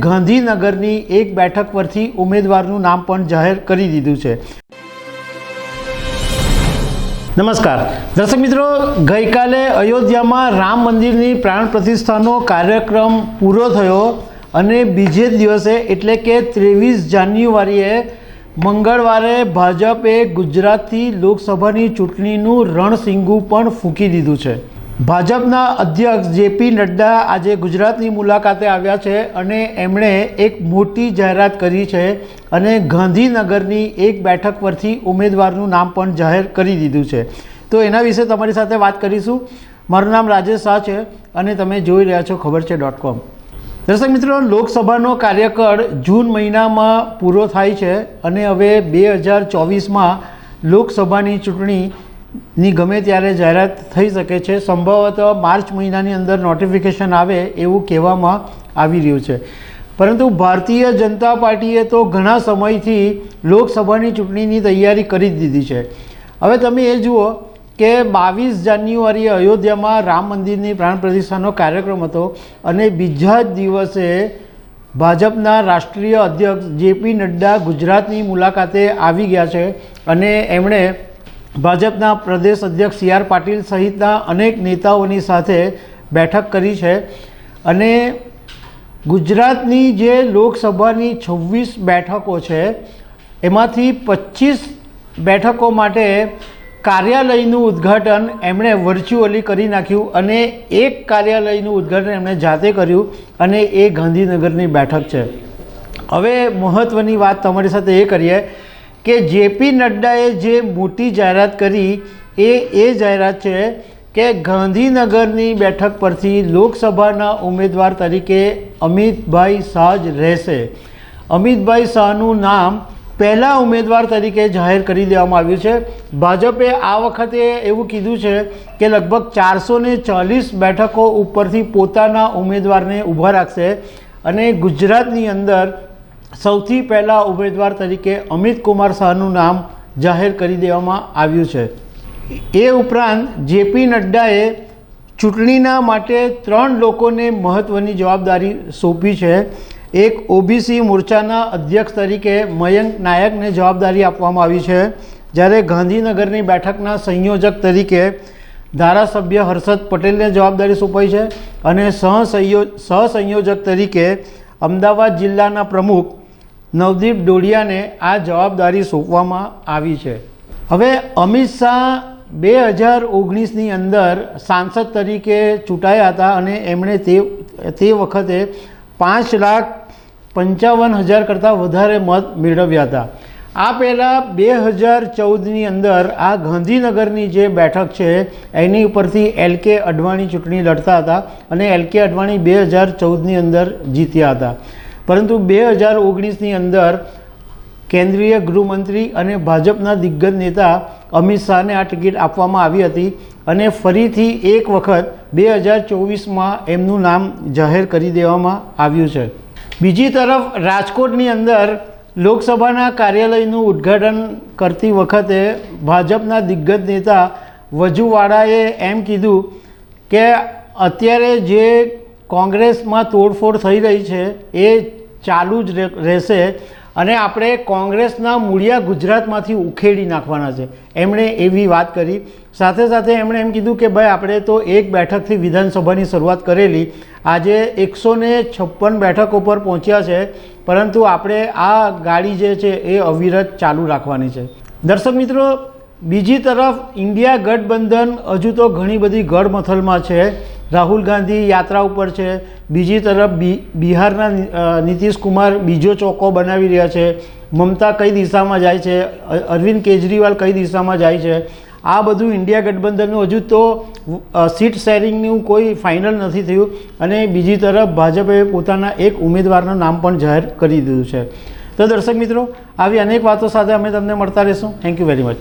ગાંધીનગરની એક બેઠક પરથી ઉમેદવારનું નામ પણ જાહેર કરી દીધું છે। નમસ્કાર દર્શક મિત્રો, ગઈકાલે અયોધ્યામાં રામ મંદિરની પ્રાણ પ્રતિષ્ઠાનો કાર્યક્રમ પૂરો થયો અને બીજે દિવસે એટલે કે 23 જાન્યુઆરીએ મંગળવારે ભાજપે ગુજરાતથી લોકસભાની ચૂંટણીનું રણસીંગું પણ ફૂંકી દીધું છે। ભાજપના અધ્યક્ષ જેપી નડ્ડા આજે ગુજરાતની મુલાકાતે આવ્યા છે અને એમણે એક મોટી જાહેરાત કરી છે અને ગાંધીનગરની એક બેઠક પરથી ઉમેદવારનું નામ પણ જાહેર કરી દીધું છે। તો એના વિશે તમારી સાથે વાત કરીશું। મારું નામ રાજેશ શાહ છે અને તમે જોઈ રહ્યા છો ખબરછે.com। દર્શક મિત્રો, લોકસભાનો કાર્યકાળ જૂન મહિનામાં પૂરો થાય છે અને હવે 2024માં લોકસભાની ચૂંટણીની ગમે ત્યારે જાહેરાત થઈ શકે છે। સંભવતઃ માર્ચ મહિનાની અંદર નોટિફિકેશન આવે એવું કહેવામાં આવી રહ્યું છે, પરંતુ ભારતીય જનતા પાર્ટીએ તો ઘણા સમયથી લોકસભાની ચૂંટણીની તૈયારી કરી જ દીધી છે। હવે તમે એ જુઓ કે 22 જાન્યુઆરીએ અયોધ્યામાં રામ મંદિરની પ્રાણ પ્રતિષ્ઠાનો કાર્યક્રમ હતો અને બીજા જ દિવસે ભાજપના રાષ્ટ્રીય અધ્યક્ષ જેપી નડ્ડા ગુજરાતની મુલાકાતે આવી ગયા છે અને એમણે ભાજપના પ્રદેશ અધ્યક્ષ સી આર પાટીલ સહિતના અનેક નેતાઓની સાથે બેઠક કરી છે અને ગુજરાતની જે લોકસભાની 26 બેઠકો છે એમાંથી 25 બેઠકો માટે કાર્યાલયનું ઉદ્ઘાટન એમણે વર્ચ્યુઅલી કરી નાખ્યું અને એક કાર્યાલયનું ઉદ્ઘાટન એમણે જાતે કર્યું અને એ ગાંધીનગરની બેઠક છે। હવે મહત્ત્વની વાત તમારી સાથે એ કરીએ કે જેપી નડ્ડાએ જે મોટી જાહેરાત કરી એ જાહેરાત છે કે ગાંધીનગરની બેઠક પરથી લોકસભાના ઉમેદવાર તરીકે અમિતભાઈ શાહ જ રહેશે। અમિતભાઈ શાહનું નામ પહેલા ઉમેદવાર તરીકે જાહેર કરી દેવામાં આવ્યું છે। ભાજપે આ વખતે એવું કીધું છે કે લગભગ 440 બેઠકો ઉપરથી પોતાના ઉમેદવારને ઊભા રાખશે અને ગુજરાતની અંદર સૌથી પહેલા ઉમેદવાર તરીકે અમિત કુમાર શાહનું નામ જાહેર કરી દેવામાં આવ્યું છે। એ ઉપરાંત જેપી નડ્ડાએ ચૂંટણીના માટે 3 લોકોને મહત્ત્વની જવાબદારી સોંપી છે। એક ઓબીસી મોરચાના અધ્યક્ષ તરીકે મયંક નાયકને જવાબદારી આપવામાં આવી છે, જ્યારે ગાંધીનગરની બેઠકના સંયોજક તરીકે ધારાસભ્ય હર્ષદ પટેલને જવાબદારી સોંપાઈ છે અને સહસંયોજક તરીકે અમદાવાદ જિલ્લાના પ્રમુખ નવદીપ ડોડિયાને આ જવાબદારી સોંપવામાં આવી છે। હવે અમિત શાહ 2019ની અંદર સાંસદ તરીકે ચૂંટાયા હતા અને એમણે તે વખતે 5,55,000 કરતાં વધારે મત મેળવ્યા હતા। આ પહેલાં 2014ની અંદર આ ગાંધીનગરની જે બેઠક છે એની ઉપરથી એલકે અડવાણી ચૂંટણી લડતા હતા અને એલકે અડવાણી 2014ની અંદર જીત્યા હતા, પરંતુ 2019ની અંદર કેન્દ્રીય ગૃહમંત્રી અને ભાજપના દિગ્ગજ નેતા અમિત શાહને આ ટિકિટ આપવામાં આવી હતી અને ફરીથી એક વખત 2024માં એમનું નામ જાહેર કરી દેવામાં આવ્યું છે। બીજી તરફ રાજકોટની અંદર લોકસભાના કાર્યાલયનું ઉદ્ઘાટન કરતી વખતે ભાજપના દિગ્ગજ નેતા વજુવાળાએ એમ કીધું કે અત્યારે જે કોંગ્રેસમાં તોડફોડ થઈ રહી છે એ ચાલુ જ રહેશે અને આપણે કોંગ્રેસના મૂળિયા ગુજરાતમાંથી ઉખેડી નાખવાના છે, એમણે એવી વાત કરી। સાથે સાથે એમણે એમ કીધું કે ભાઈ આપણે તો એક બેઠકથી વિધાનસભાની શરૂઆત કરેલી, આજે 156 બેઠકો પર પહોંચ્યા છે, પરંતુ આપણે આ ગાડી જે છે એ અવિરત ચાલુ રાખવાની છે। દર્શક મિત્રો, બીજી તરફ ઇન્ડિયા ગઠબંધન હજુ તો ઘણી બધી ગડમથલમાં છે। રાહુલ ગાંધી યાત્રા ઉપર છે, બીજી તરફ બિહારના નીતિશ કુમાર બીજો ચોક્કો બનાવી રહ્યા છે, મમતા કઈ દિશામાં જાય છે, અરવિંદ કેજરીવાલ કઈ દિશામાં જાય છે, આ બધું ઇન્ડિયા ગઠબંધનનું હજુ તો સીટ શેરિંગનું કોઈ ફાઇનલ નથી થયું અને બીજી તરફ ભાજપે પોતાના એક ઉમેદવારનું નામ પણ જાહેર કરી દીધું છે। તો દર્શક મિત્રો, આવી અનેક વાતો સાથે અમે તમને મળતા રહીશું। Thank you very much.